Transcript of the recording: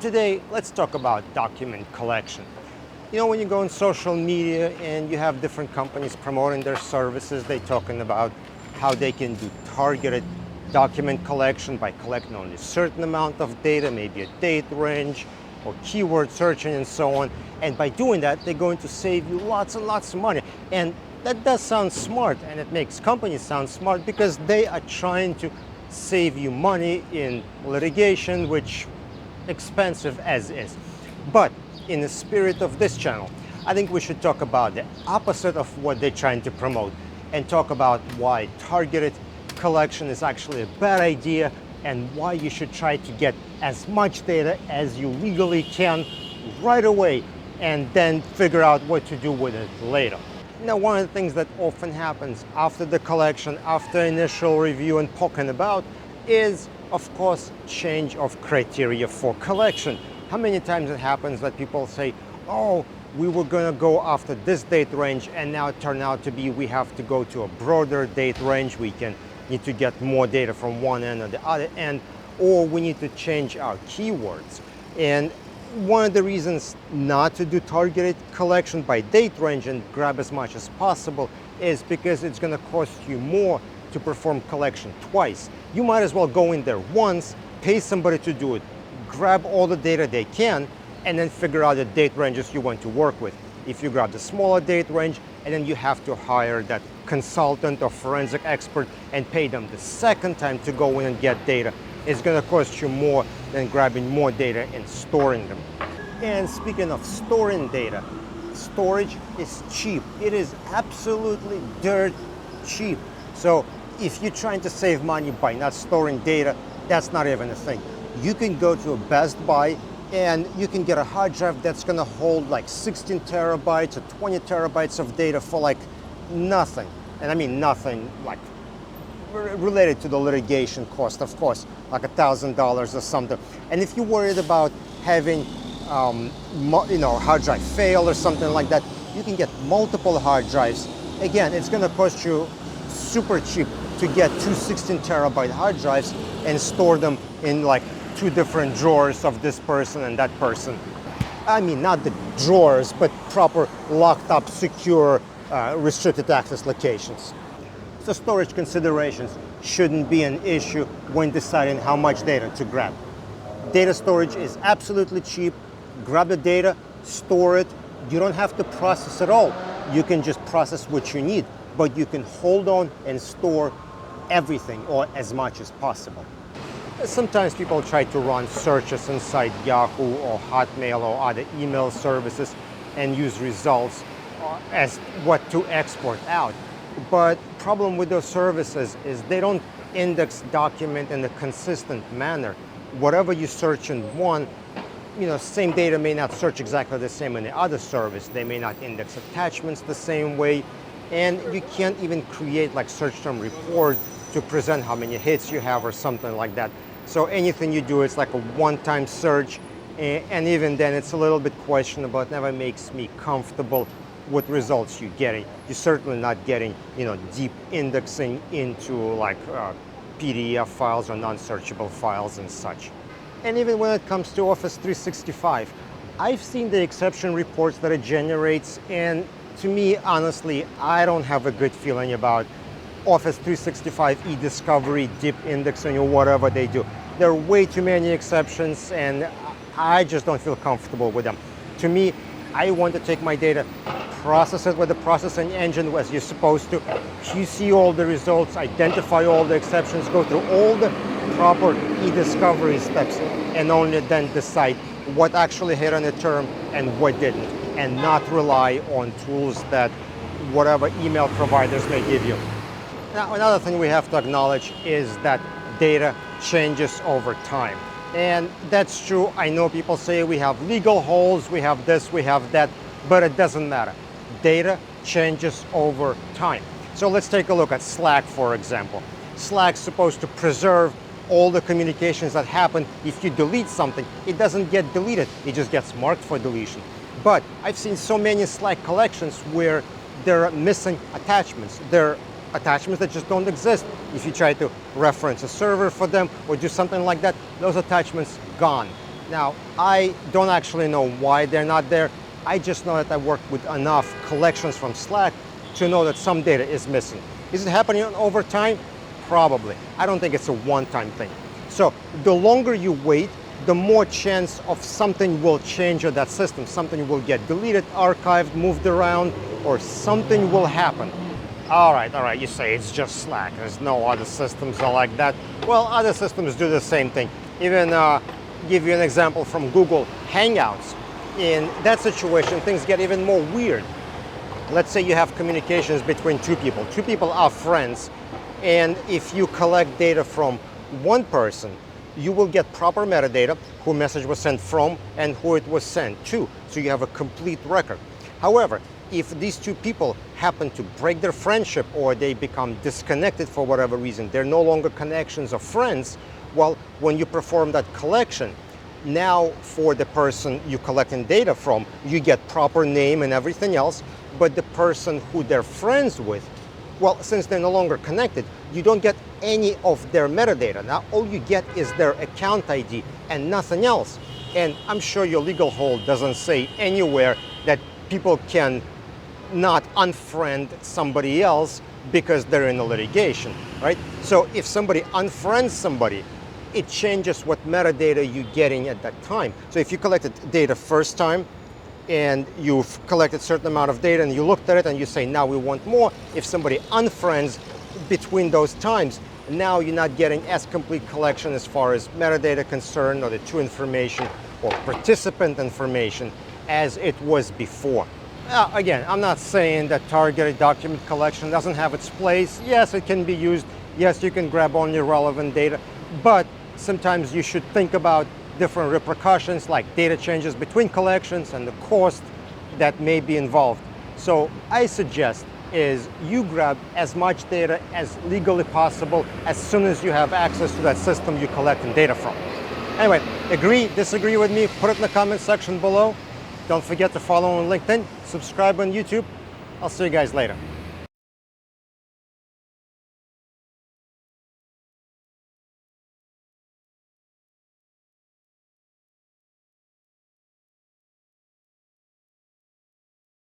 Today, let's talk about document collection. You know, when you go on social media and you have different companies promoting their services, they're talking about how they can do targeted document collection by collecting only a certain amount of data, maybe a date range or keyword searching and so on. And by doing that, they're going to save you lots and lots of money. And that does sound smart, and it makes companies sound smart because they are trying to save you money in litigation, which expensive as is. But in the spirit of this channel, I think we should talk about the opposite of what they're trying to promote and talk about why targeted collection is actually a bad idea and why you should try to get as much data as you legally can right away and then figure out what to do with it later. Now, one of the things that often happens after the collection, after initial review and poking about, is, of course, change of criteria for collection. How many times it happens that people say, oh, we were going to go after this date range, and now it turned out to be we have to go to a broader date range. We need to get more data from one end or the other end, or we need to change our keywords. And one of the reasons not to do targeted collection by date range and grab as much as possible is because it's going to cost you more to perform collection twice. You might as well go in there once, pay somebody to do it, grab all the data they can, and then figure out the date ranges you want to work with. If you grab the smaller date range, and then you have to hire that consultant or forensic expert and pay them the second time to go in and get data, it's going to cost you more than grabbing more data and storing them. And speaking of storing data, storage is cheap. It is absolutely dirt cheap. So if you're trying to save money by not storing data, that's not even a thing. You can go to a Best Buy and you can get a hard drive that's going to hold like 16 terabytes or 20 terabytes of data for like nothing. And I mean nothing, like related to the litigation cost, of course, like $1,000 or something. And if you're worried about having hard drive fail or something like that, you can get multiple hard drives. Again, it's going to cost you super cheap to get two 16 terabyte hard drives and store them in like two different drawers of this person and that person. I mean, not the drawers, but proper locked up, secure, restricted access locations. So storage considerations shouldn't be an issue when deciding how much data to grab. Data storage is absolutely cheap. Grab the data, store it. You don't have to process it all. You can just process what you need, but you can hold on and store everything or as much as possible. Sometimes people try to run searches inside Yahoo or Hotmail or other email services and use results as what to export out. But problem with those services is they don't index document in a consistent manner. Whatever you search in one, same data may not search exactly the same in the other service. They may not index attachments the same way. And you can't even create like search term report to present how many hits you have or something like that. So anything you do, it's like a one-time search. And even then it's a little bit questionable. It never makes me comfortable with results you're getting. You're certainly not getting, deep indexing into like PDF files or non-searchable files and such. And even when it comes to Office 365, I've seen the exception reports that it generates, and to me, honestly, I don't have a good feeling about Office 365 e-discovery, deep indexing, or whatever they do. There are way too many exceptions, and I just don't feel comfortable with them. To me, I want to take my data, process it with the processing engine as you're supposed to, QC all the results, identify all the exceptions, go through all the proper e-discovery steps, and only then decide what actually hit on the term and what didn't, and not rely on tools that whatever email providers may give you. Now, another thing we have to acknowledge is that data changes over time. And that's true. I know people say we have legal holes, we have this, we have that, but it doesn't matter. Data changes over time. So let's take a look at Slack, for example. Slack's supposed to preserve all the communications that happen. If you delete something, it doesn't get deleted, it just gets marked for deletion. But I've seen so many Slack collections where there are missing attachments. There are attachments that just don't exist. If you try to reference a server for them or do something like that, those attachments gone. Now, I don't actually know why they're not there. I just know that I worked with enough collections from Slack to know that some data is missing. Is it happening over time? Probably. I don't think it's a one-time thing. So the longer you wait, the more chance of something will change on that system. Something will get deleted, archived, moved around, or something will happen. All right, you say it's just Slack. There's no other systems are like that. Well, other systems do the same thing. Even give you an example from Google Hangouts. In that situation, things get even more weird. Let's say you have communications between two people. Two people are friends, and if you collect data from one person, you will get proper metadata, who message was sent from and who it was sent to. So you have a complete record. However, if these two people happen to break their friendship or they become disconnected for whatever reason, they're no longer connections of friends, well, when you perform that collection, now for the person you collecting data from, you get proper name and everything else, but the person who they're friends with, well, since they're no longer connected, you don't get any of their metadata. Now, all you get is their account ID and nothing else. And I'm sure your legal hold doesn't say anywhere that people can not unfriend somebody else because they're in a litigation, right? So if somebody unfriends somebody, it changes what metadata you're getting at that time. So if you collected data first time and you've collected a certain amount of data and you looked at it and you say, now we want more, if somebody unfriends between those times, now you're not getting as complete collection as far as metadata concerned or the to information or participant information as it was before. Again, I'm not saying that targeted document collection doesn't have its place. Yes, it can be used. Yes, you can grab only relevant data, but sometimes you should think about different repercussions like data changes between collections and the cost that may be involved. So I suggest is you grab as much data as legally possible as soon as you have access to that system you're collecting data from. Anyway, agree, disagree with me, put it in the comment section below. Don't forget to follow on LinkedIn, subscribe on YouTube. I'll see you guys later.